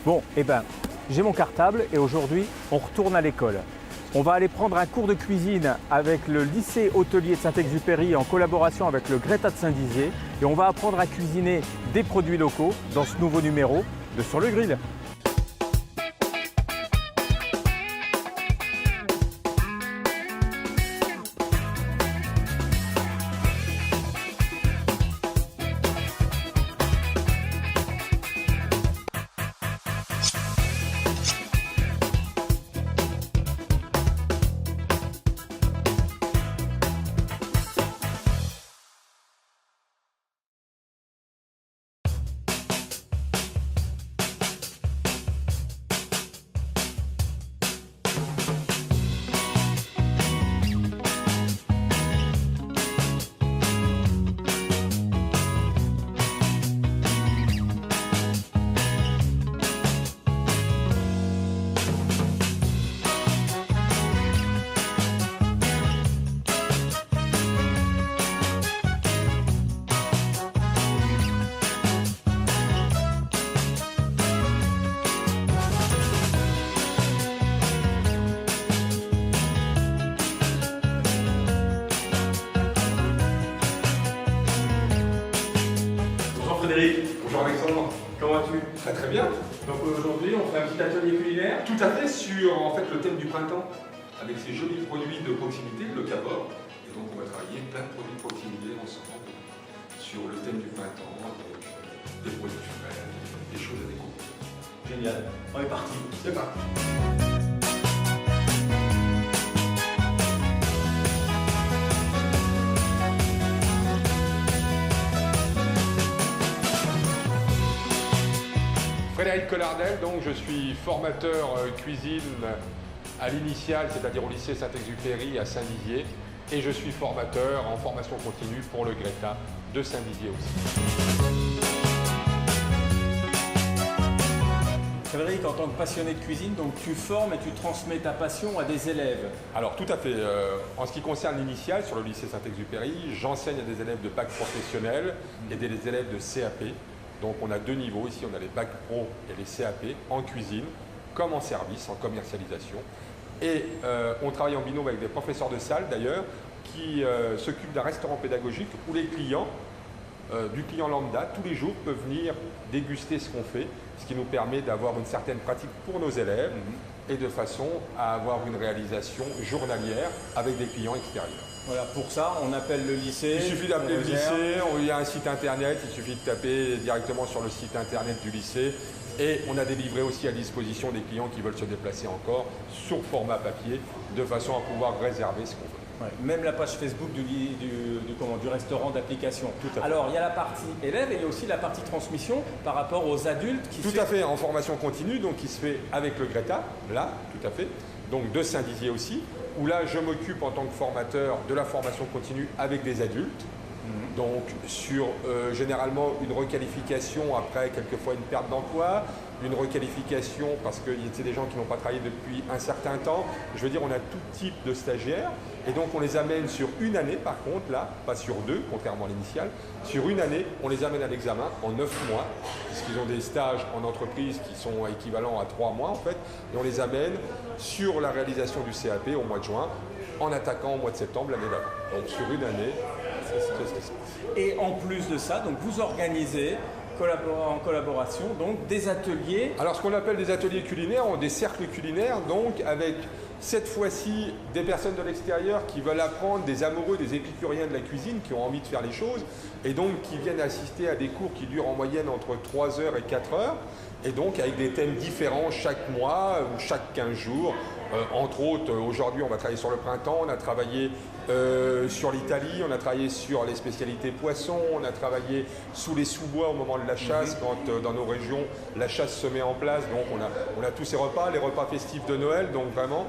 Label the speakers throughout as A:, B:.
A: Bon, eh ben, j'ai mon cartable et aujourd'hui, on retourne à l'école. On va aller prendre un cours de cuisine avec le lycée hôtelier de Saint-Exupéry en collaboration avec le Greta de Saint-Dizier et on va apprendre à cuisiner des produits locaux dans ce nouveau numéro de Sur le Grill.
B: Frédéric.
C: Bonjour Alexandre.
B: Comment vas-tu?
C: Très très bien.
B: Donc aujourd'hui on fait un petit atelier culinaire.
C: Tout à fait sur en fait le thème du printemps avec ces jolis produits de proximité, le Cabor. Et donc on va travailler plein de produits de proximité ensemble sur le thème du printemps avec des produits frais, des choses à découvrir.
B: Génial. On est parti.
C: C'est parti. Frédéric Collardel, donc je suis formateur cuisine à l'initiale, c'est-à-dire au lycée Saint-Exupéry à Saint-Dizier, et je suis formateur en formation continue pour le Greta de Saint-Dizier aussi.
A: Frédéric, en tant que passionné de cuisine, donc tu formes et tu transmets ta passion à des élèves.
C: Alors tout à fait, en ce qui concerne l'initiale sur le lycée Saint-Exupéry, j'enseigne à des élèves de bac professionnel et des élèves de CAP. Donc on a deux niveaux, ici on a les bacs pro et les CAP en cuisine, comme en service, en commercialisation. Et on travaille en binôme avec des professeurs de salle d'ailleurs, qui s'occupent d'un restaurant pédagogique où les clients, du client lambda, tous les jours peuvent venir déguster ce qu'on fait, ce qui nous permet d'avoir une certaine pratique pour nos élèves et de façon à avoir une réalisation journalière avec des clients extérieurs.
A: Voilà, pour ça, on appelle le lycée.
C: Il suffit d'appeler
A: on
C: le
A: réserve.
C: lycée, il y a un site internet, il suffit de taper directement sur le site internet du lycée. Et on a des livrets aussi à disposition des clients qui veulent se déplacer encore sur format papier, de façon à pouvoir réserver ce qu'on veut.
A: Ouais, même la page Facebook du restaurant d'application.
C: Tout à fait.
A: Alors, il y a la partie élève et il y a aussi la partie transmission par rapport aux adultes qui
C: Tout à fait, en formation continue, donc qui se fait avec le Greta, là, tout à fait, donc de Saint-Dizier aussi, où là je m'occupe en tant que formateur de la formation continue avec des adultes, donc sur généralement une requalification après quelquefois une perte d'emploi, une requalification parce que c'est des gens qui n'ont pas travaillé depuis un certain temps. Je veux dire, on a tout type de stagiaires et donc on les amène sur une année par contre, là, pas sur deux, contrairement à l'initiale. Sur une année, on les amène à l'examen en 9 mois, puisqu'ils ont des stages en entreprise qui sont équivalents à 3 mois en fait, et on les amène sur la réalisation du CAP au mois de juin, en attaquant au mois de septembre l'année d'avant. Donc sur une année, c'est ce qui se passe.
A: Et en plus de ça, donc vous organisez en collaboration donc des ateliers.
C: Alors ce qu'on appelle des ateliers culinaires, des cercles culinaires, donc avec cette fois-ci des personnes de l'extérieur qui veulent apprendre, des amoureux, des épicuriens de la cuisine qui ont envie de faire les choses et donc qui viennent assister à des cours qui durent en moyenne entre 3 heures et 4 heures et donc avec des thèmes différents chaque mois ou chaque 15 jours. Entre autres, aujourd'hui on va travailler sur le printemps, on a travaillé sur l'Italie, on a travaillé sur les spécialités poissons, on a travaillé sous les sous-bois au moment de la chasse, quand dans nos régions la chasse se met en place, donc on a tous ces repas, les repas festifs de Noël, donc vraiment,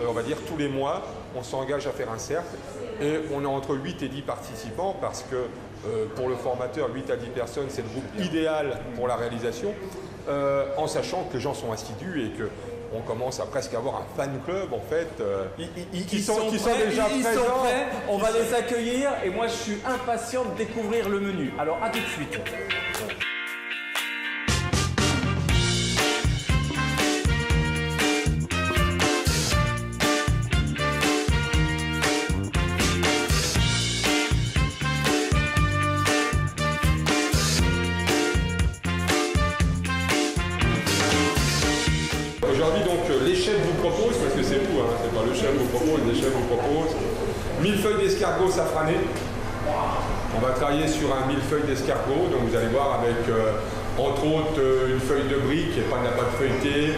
C: on va dire tous les mois, on s'engage à faire un cercle et on a entre 8 et 10 participants parce que pour le formateur, 8 à 10 personnes, c'est le groupe idéal pour la réalisation, en sachant que les gens sont assidus et que on commence à presque avoir un fan club en fait, qui sont déjà présents.
A: On va les accueillir et moi je suis impatient de découvrir le menu. Alors à tout de suite.
C: c'est vous, hein, c'est pas le chef vous propose, les chefs vous proposent. Millefeuille d'escargot safrané. On va travailler sur un millefeuille d'escargot, donc vous allez voir avec entre autres une feuille de brie qui n'est pas de la pâte feuilletée,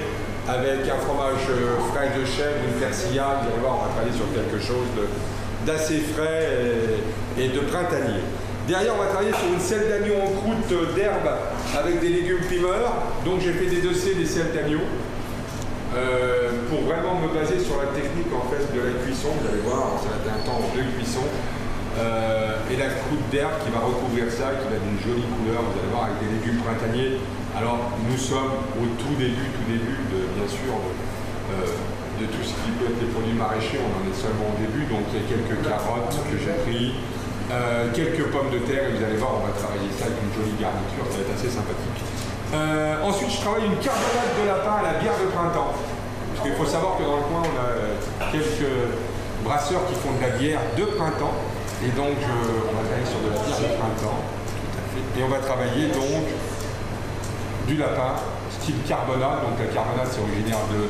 C: avec un fromage frais de chèvre, une persillade. Vous allez voir, on va travailler sur quelque chose d'assez frais et de printanier. Derrière, on va travailler sur une selle d'agneau en croûte d'herbe avec des légumes primeurs. Donc j'ai fait des selles d'agneau pour vraiment me baser sur la technique en fait de la cuisson. Vous allez voir, ça va être un temps de cuisson. Et la croûte d'herbe qui va recouvrir ça et qui va être d'une jolie couleur, vous allez voir, avec des légumes printaniers. Alors nous sommes au tout début bien sûr de tout ce qui peut être les produits maraîchers. On en est seulement au début, donc il y a quelques carottes que j'ai pris, quelques pommes de terre, et vous allez voir, on va travailler ça avec une jolie garniture, ça va être assez sympathique. Ensuite, je travaille une carbonade de lapin à la bière de printemps. Parce qu'il faut savoir que dans le coin, on a quelques brasseurs qui font de la bière de printemps. Et donc, on va travailler sur de la bière de printemps. Tout à fait. Et on va travailler donc du lapin, style carbonade. Donc la carbonade, c'est originaire du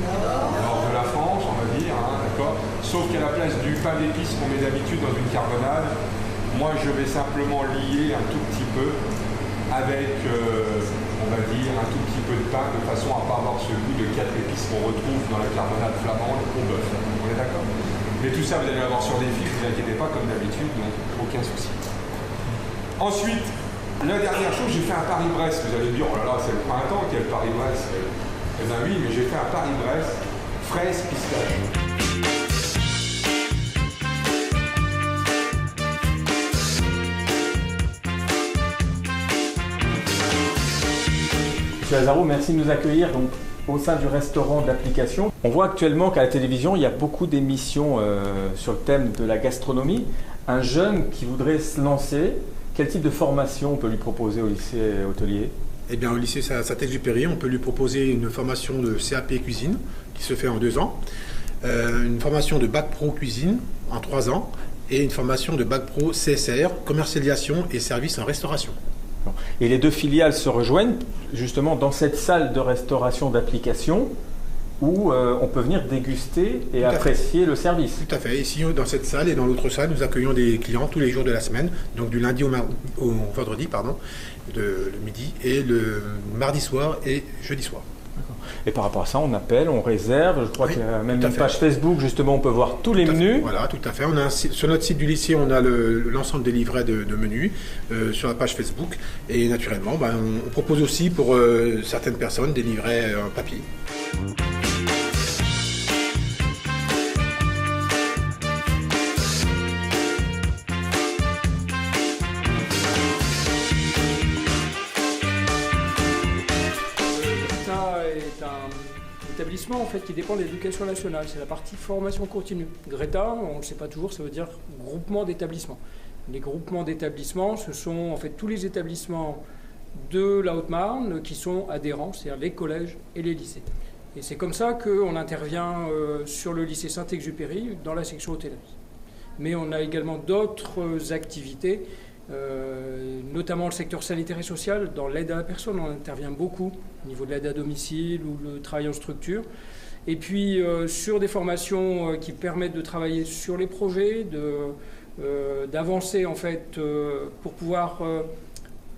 C: nord de la France, on va dire, hein, d'accord. Sauf qu'à la place du pain d'épices qu'on met d'habitude dans une carbonade, moi, je vais simplement lier un tout petit peu avec, on va dire, un tout petit peu de pain, de façon à ne pas avoir ce goût de 4 épices qu'on retrouve dans la carbonade flamande au bœuf. On est d'accord? Mais tout ça, vous allez l'avoir sur des fils, ne vous inquiétez pas, comme d'habitude, donc aucun souci. Ensuite, la dernière chose, j'ai fait un Paris-Brest. Vous allez me dire, oh là là, c'est le printemps, quel Paris-Brest? Eh bien oui, mais j'ai fait un Paris-Brest fraise pistache.
A: Monsieur Lazaro, merci de nous accueillir donc, au sein du restaurant d'application. On voit actuellement qu'à la télévision, il y a beaucoup d'émissions sur le thème de la gastronomie. Un jeune qui voudrait se lancer, quel type de formation on peut lui proposer au lycée hôtelier?
D: Eh bien, au lycée Saint-Exupéry, on peut lui proposer une formation de CAP cuisine qui se fait en 2 ans, une formation de bac pro cuisine en 3 ans et une formation de bac pro CSR, commercialisation et services en restauration.
A: Et les deux filiales se rejoignent justement dans cette salle de restauration d'application où on peut venir déguster et apprécier le service.
D: Tout à fait. Ici, dans cette salle et dans l'autre salle, nous accueillons des clients tous les jours de la semaine, donc du lundi au vendredi, le midi, et le mardi soir et jeudi soir.
A: Et par rapport à ça, on appelle, on réserve. Je crois qu'il y a même une page Facebook, justement, on peut voir tous les menus.
D: Voilà, tout à fait. On a sur notre site du lycée, on a l'ensemble des livrets de menus sur la page Facebook. Et naturellement, on propose aussi pour certaines personnes des livrets en papier.
E: Établissement en fait qui dépend de l'éducation nationale, c'est la partie formation continue. GRETA, on ne le sait pas toujours, ça veut dire groupement d'établissements. Les groupements d'établissements, ce sont en fait tous les établissements de la Haute-Marne qui sont adhérents, c'est-à-dire les collèges et les lycées. Et c'est comme ça qu'on intervient sur le lycée Saint-Exupéry dans la section hôtellerie. Mais on a également d'autres activités, notamment le secteur sanitaire et social. Dans l'aide à la personne, on intervient beaucoup au niveau de l'aide à domicile ou le travail en structure. Et puis sur des formations qui permettent de travailler sur les projets, d'avancer en fait pour pouvoir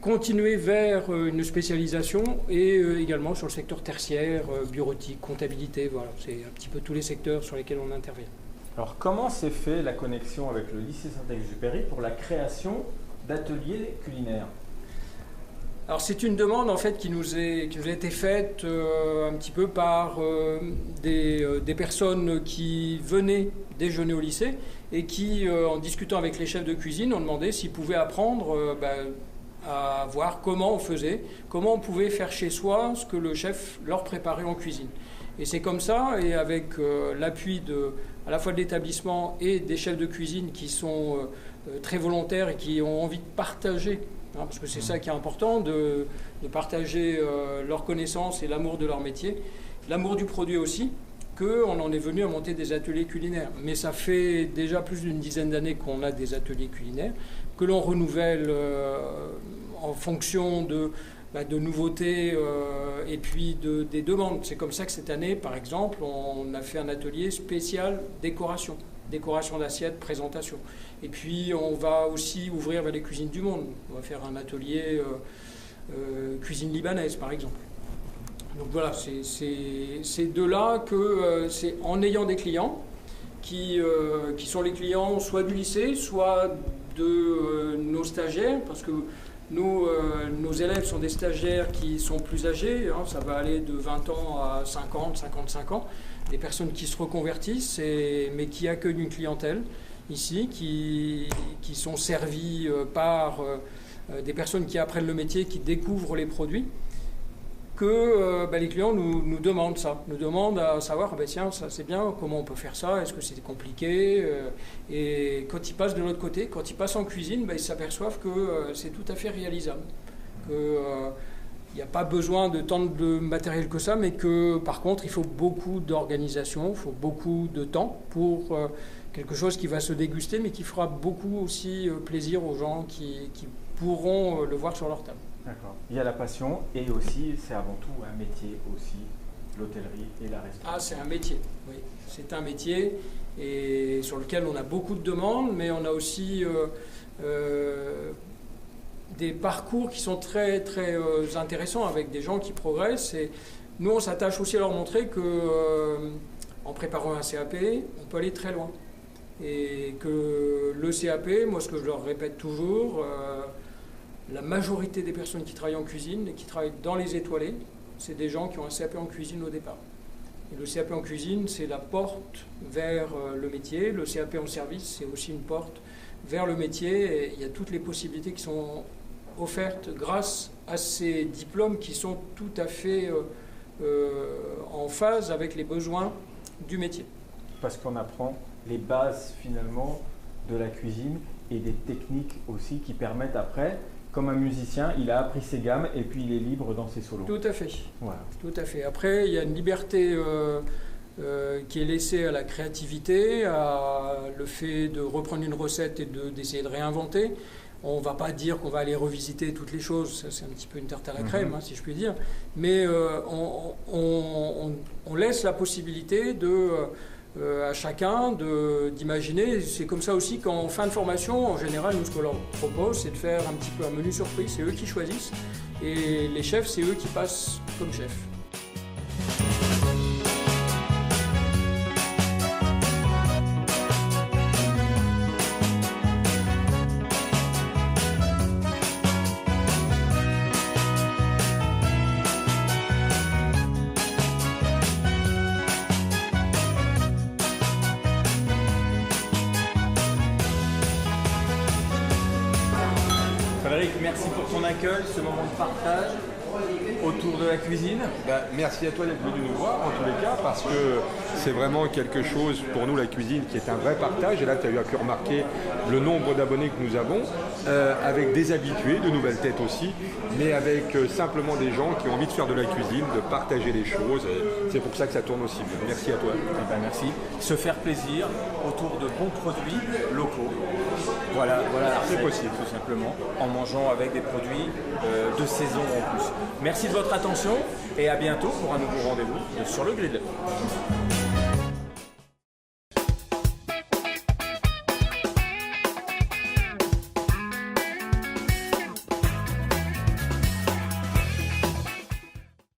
E: continuer vers une spécialisation et également sur le secteur tertiaire, bureautique, comptabilité. Voilà, c'est un petit peu tous les secteurs sur lesquels on intervient.
A: Alors comment s'est fait la connexion avec le lycée Saint-Exupéry pour la création d'ateliers culinaires?
E: Alors c'est une demande en fait qui nous a été faite un petit peu par des personnes qui venaient déjeuner au lycée et qui, en discutant avec les chefs de cuisine, ont demandé s'ils pouvaient apprendre à voir comment on faisait, comment on pouvait faire chez soi ce que le chef leur préparait en cuisine. Et c'est comme ça, et avec l'appui à la fois de l'établissement et des chefs de cuisine qui sont très volontaires et qui ont envie de partager, parce que c'est ça qui est important, de partager leurs connaissances et l'amour de leur métier, l'amour du produit aussi, qu'on en est venu à monter des ateliers culinaires. Mais ça fait déjà plus d'une dizaine d'années qu'on a des ateliers culinaires, que l'on renouvelle en fonction de nouveautés et puis des demandes. C'est comme ça que cette année, par exemple, on a fait un atelier spécial décoration d'assiettes, présentation. Et puis on va aussi ouvrir vers les cuisines du monde. On va faire un atelier cuisine libanaise, par exemple. Donc voilà, c'est de là que c'est en ayant des clients qui sont les clients soit du lycée, soit de nos stagiaires, parce que nous, nos élèves sont des stagiaires qui sont plus âgés, hein, ça va aller de 20 ans à 50, 55 ans, des personnes qui se reconvertissent, mais qui accueillent une clientèle ici, qui sont servies par des personnes qui apprennent le métier, qui découvrent les produits, que les clients nous demandent ça, nous demandent à savoir, tiens, ça c'est bien, comment on peut faire ça, est-ce que c'est compliqué, et quand ils passent de l'autre côté, quand ils passent en cuisine, ils s'aperçoivent que c'est tout à fait réalisable, qu'il n'y a pas besoin de tant de matériel que ça, mais que par contre il faut beaucoup d'organisation, il faut beaucoup de temps pour quelque chose qui va se déguster, mais qui fera beaucoup aussi plaisir aux gens qui pourront le voir sur leur table.
A: D'accord. Il y a la passion et aussi, c'est avant tout un métier aussi, l'hôtellerie et la restauration.
E: Ah, c'est un métier, oui. C'est un métier et sur lequel on a beaucoup de demandes, mais on a aussi des parcours qui sont très, très intéressants avec des gens qui progressent. Et nous, on s'attache aussi à leur montrer qu'en préparant un CAP, on peut aller très loin. Et que le CAP, moi, ce que je leur répète toujours, la majorité des personnes qui travaillent en cuisine et qui travaillent dans les étoilés, c'est des gens qui ont un CAP en cuisine au départ. Et le CAP en cuisine, c'est la porte vers le métier. Le CAP en service, c'est aussi une porte vers le métier. Et il y a toutes les possibilités qui sont offertes grâce à ces diplômes qui sont tout à fait en phase avec les besoins du métier.
A: Parce qu'on apprend les bases finalement de la cuisine et des techniques aussi qui permettent après, comme un musicien, il a appris ses gammes et puis il est libre dans ses solos.
E: Tout à fait.
A: Voilà.
E: Tout à fait. Après, il y a une liberté qui est laissée à la créativité, à le fait de reprendre une recette et d'essayer de réinventer. On ne va pas dire qu'on va aller revisiter toutes les choses, ça, c'est un petit peu une tarte à la crème, si je puis dire, mais on laisse la possibilité à chacun d'imaginer. C'est comme ça aussi qu'en fin de formation, en général, nous, ce qu'on leur propose, c'est de faire un petit peu un menu surprise. C'est eux qui choisissent et les chefs, c'est eux qui passent comme chefs.
A: Frédéric, merci pour ton accueil, ce moment de partage autour de la cuisine.
C: Merci à toi d'être venu nous voir en tous les cas, parce que c'est vraiment quelque chose pour nous, la cuisine, qui est un vrai partage. Et là, tu as pu remarquer le nombre d'abonnés que nous avons, avec des habitués, de nouvelles têtes aussi, mais avec simplement des gens qui ont envie de faire de la cuisine, de partager les choses. C'est pour ça que ça tourne aussi bien. Merci à toi.
A: Merci. Se faire plaisir autour de bons produits locaux. Voilà la recette, possible, tout simplement, en mangeant avec des produits de saison en plus. Merci de votre attention et à bientôt pour un nouveau rendez-vous sur le grill.